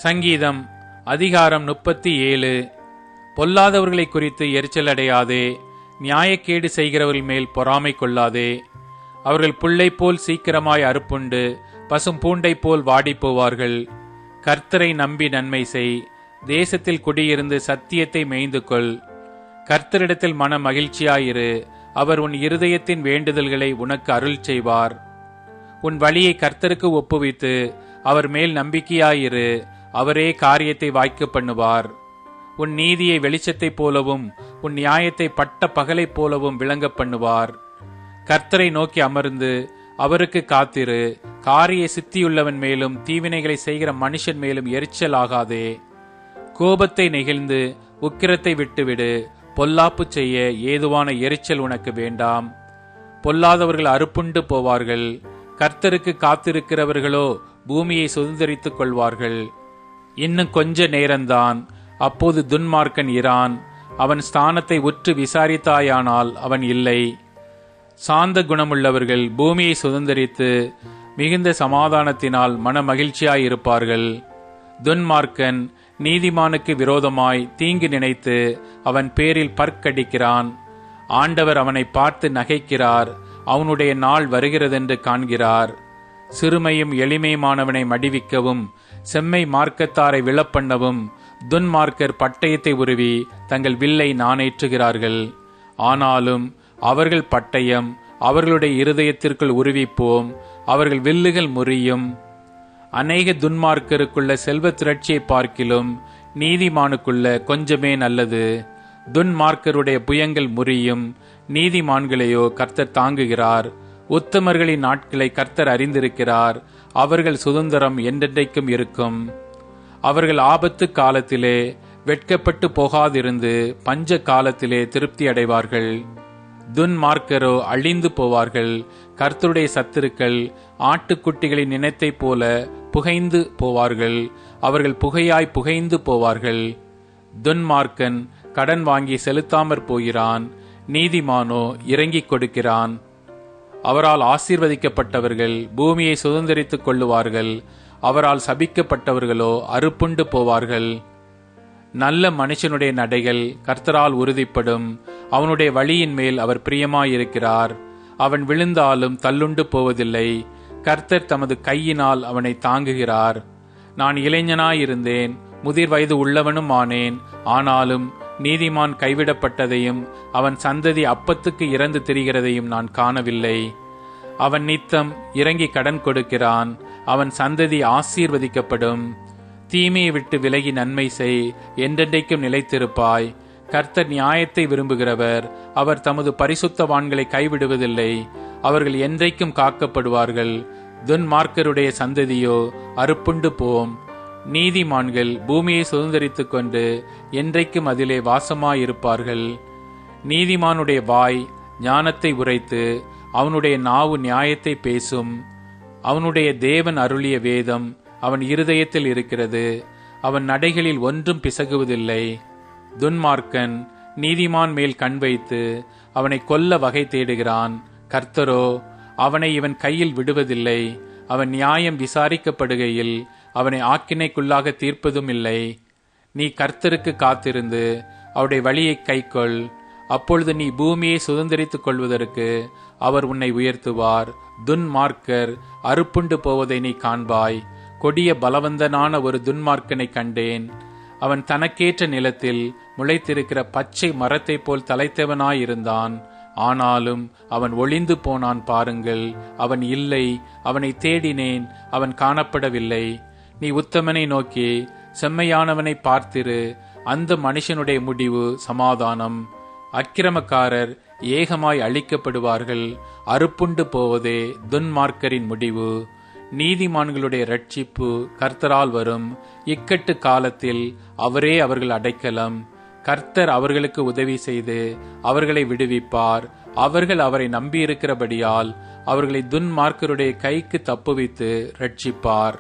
சங்கீதம் அதிகாரம் 37. பொல்லாதவர்களை குறித்து எரிச்சல் அடையாதே, நியாயக்கேடு செய்கிறவர்கள் மேல் பொறாமை கொள்ளாதே. அவர்கள் புல்லை போல் சீக்கிரமாய் அறுப்புண்டு பசும் பூண்டை போல் வாடிப் போவார்கள். கர்த்தரை நம்பி நன்மை செய், தேசத்தில் குடியிருந்து சத்தியத்தை மேய்ந்து கொள். கர்த்தரிடத்தில் மன மகிழ்ச்சியாயிரு, அவர் உன் இருதயத்தின் வேண்டுதல்களை உனக்கு அருள் செய்வார். உன் வழியை கர்த்தருக்கு ஒப்புவித்து அவர் மேல் நம்பிக்கையாயிரு, அவரே காரியத்தை வாய்க்க பண்ணுவார். உன் நீதியை வெளிச்சத்தைப் போலவும் உன் நியாயத்தை பட்ட பகலைப் போலவும் விளங்க பண்ணுவார். கர்த்தரை நோக்கி அமர்ந்து அவருக்கு காத்திரு. காரிய சித்தியுள்ளவன் மேலும் தீவினைகளை செய்கிற மனுஷன் மேலும் எரிச்சல் ஆகாதே. கோபத்தை நெகிழ்ந்து உக்கிரத்தை விட்டுவிடு. பொல்லாப்பு செய்ய ஏதுவான எரிச்சல் உனக்கு வேண்டாம். பொல்லாதவர்கள் அறுப்புண்டு போவார்கள். கர்த்தருக்கு காத்திருக்கிறவர்களோ பூமியை சுதந்தரித்துக் கொள்வார்கள். இன்னும் கொஞ்ச நேரம்தான், அப்போது துன்மார்க்கன் இரான். அவன் ஸ்தானத்தை உற்று விசாரித்தாயானால் அவன் இல்லை. சாந்த குணமுள்ளவர்கள் பூமியை சுதந்தரித்து மிகுந்த சமாதானத்தினால் மன மகிழ்ச்சியாயிருப்பார்கள். துன்மார்க்கன் நீதிமானுக்கு விரோதமாய் தீங்கு நினைத்து அவன் பேரில் பற்கடிக்கிறான். ஆண்டவர் அவனை பார்த்து நகைக்கிறார். அவனுடைய நாள் வருகிறதென்று காண்கிறார். சிறுமையும் எளிமையுமானவனை மடிவிக்கவும் செம்மை மார்க்கத்தாரை விழப்பண்ணவும் துன்மார்க்கர் பட்டயத்தை உருவி தங்கள் வில்லை நாணேற்றுகிறார்கள். ஆனாலும் அவர்கள் பட்டயம் அவர்களுடைய இருதயத்திற்குள் உருவிப்போம், அவர்கள் வில்லுகள் முறியும். அநேக துன்மார்க்கருக்குள்ள செல்வ திரட்சியை பார்க்கிலும் நீதிமானுக்குள்ள கொஞ்சமே நல்லது. துன்மார்க்கருடைய புயங்கள் முறியும், நீதிமான்களையோ கர்த்தர் தாங்குகிறார். உத்தமர்களின் நாட்களை கர்த்தர் அறிந்திருக்கிறார். அவர்கள் சுதந்திரம் என்றென்றைக்கும் இருக்கும். அவர்கள் ஆபத்து காலத்திலே வெட்கப்பட்டு போகாதிருந்து பஞ்ச காலத்திலே திருப்தி அடைவார்கள். துன்மார்க்கரோ அழிந்து போவார்கள். கர்த்தருடைய சத்துருக்கள் ஆட்டுக்குட்டிகளின் நினைத்தைப் போல புகைந்து போவார்கள். அவர்கள் புகையாய் புகைந்து போவார்கள். துன்மார்க்கன் கடன் வாங்கி செலுத்தாமற் போகிறான், நீதிமானோ இறங்கிக் கொடுக்கிறான். அவரால் ஆசீர்வதிக்கப்பட்டவர்கள் பூமியை சுதந்தரித்துக் கொள்ளுவார்கள். அவரால் சபிக்கப்பட்டவர்களோ அறுப்புண்டு போவார்கள். நல்ல மனுஷனுடைய நடைகள் கர்த்தரால் உறுதிப்படும். அவனுடைய வழியின் மேல் அவர் பிரியமாயிருக்கிறார். அவன் விழுந்தாலும் தள்ளுண்டு போவதில்லை. கர்த்தர் தமது கையினால் அவனை தாங்குகிறார். நான் இளைஞனாயிருந்தேன், முதிர் வயது உள்ளவனும் ஆனேன். ஆனாலும் நீதிமான் கைவிடப்பட்டதையும் அவன் சந்ததி அப்பத்துக்கு இறந்து திரிகிறதையும் நான் காணவில்லை. அவன் நித்தம் இறங்கி கடன் கொடுக்கிறான். அவன் சந்ததி ஆசீர்வதிக்கப்படும். தீமையை விட்டு விலகி நன்மை செய், என்றென்றைக்கும் நிலைத்திருப்பாய். கர்த்தர் நியாயத்தை விரும்புகிறவர். அவர் தமது பரிசுத்தவான்களை கைவிடுவதில்லை. அவர்கள் என்றைக்கும் காக்கப்படுவார்கள். துன்மார்க்கருடைய சந்ததியோ அறுப்புண்டு போம். நீதிமான்கள் பூமியை சுதந்தரித்துக் கொண்டு என்றைக்கும் அதிலே வாசமாயிருப்பார்கள். நீதிமானுடைய வாய் ஞானத்தை உரைத்து அவனுடைய நாவு நியாயத்தை பேசும். அவனுடைய தேவன் அருளிய வேதம் அவன் இருதயத்தில் இருக்கிறது. அவன் நடைகளில் ஒன்றும் பிசகுவதில்லை. துன்மார்க்கன் நீதிமான் மேல் கண் வைத்து அவனை கொல்ல வகை தேடுகிறான். கர்த்தரோ அவனை இவன் கையில் விடுவதில்லை. அவன் நியாயம் விசாரிக்கப்படுகையில் அவனை ஆக்கினைக்குள்ளாக தீர்ப்பதும் இல்லை. நீ கர்த்தருக்கு காத்திருந்து அவருடைய வழியை கைக்கொள். அப்பொழுது நீ பூமியை சுதந்தரித்துக் கொள்வதற்கு அவர் உன்னை உயர்த்துவார். துன்மார்க்கர் அறுப்புண்டு போவதை நீ காண்பாய். கொடிய பலவந்தனான ஒரு துன்மார்க்கனை கண்டேன். அவன் தனக்கேற்ற நிலத்தில் முளைத்திருக்கிற பச்சை மரத்தைப் போல் தலைத்தவனாயிருந்தான். ஆனாலும் அவன் ஒளிந்து போனான். பாருங்கள், அவன் இல்லை. அவனை தேடினேன், அவன் காணப்படவில்லை. நீ உத்தமனை நோக்கி செம்மையானவனை பார்த்திரு. அந்த மனுஷனுடைய முடிவு சமாதானம். அக்கிரமக்காரர் ஏகமாய் அழிக்கப்படுவார்கள். அறுப்புண்டு போவதே துன்மார்க்கரின் முடிவு. நீதிமான்களுடைய இரட்சிப்பு கர்த்தரால் வரும். இக்கட்டு காலத்தில் அவரே அவர்கள் அடைக்கலம். கர்த்தர் அவர்களுக்கு உதவி செய்து அவர்களை விடுவிப்பார். அவர்கள் அவரை நம்பியிருக்கிறபடியால் அவர்களை துன்மார்க்கருடைய கைக்கு தப்புவித்து இரட்சிப்பார்.